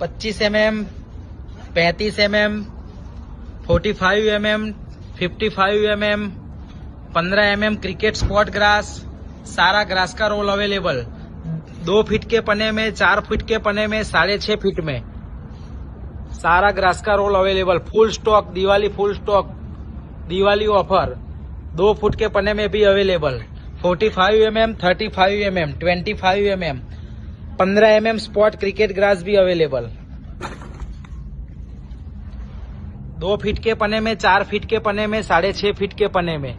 25 mm, 35 mm, 45 mm, 55 mm, 15 mm cricket spot grass, सारा grass का roll available. 2 feet के पने में, 4 फीट के पने में, 6.5 फीट में सारा ग्रास का roll available. Full stock, Diwali full stock, Diwali offer. 2 foot के पने में भी available. 45 mm, 35 mm, 25 mm, 15 mm spot cricket grass भी अवेलेबल। 2 फीट के पने में, 4 फीट के पने में, 6.5 फीट के पने में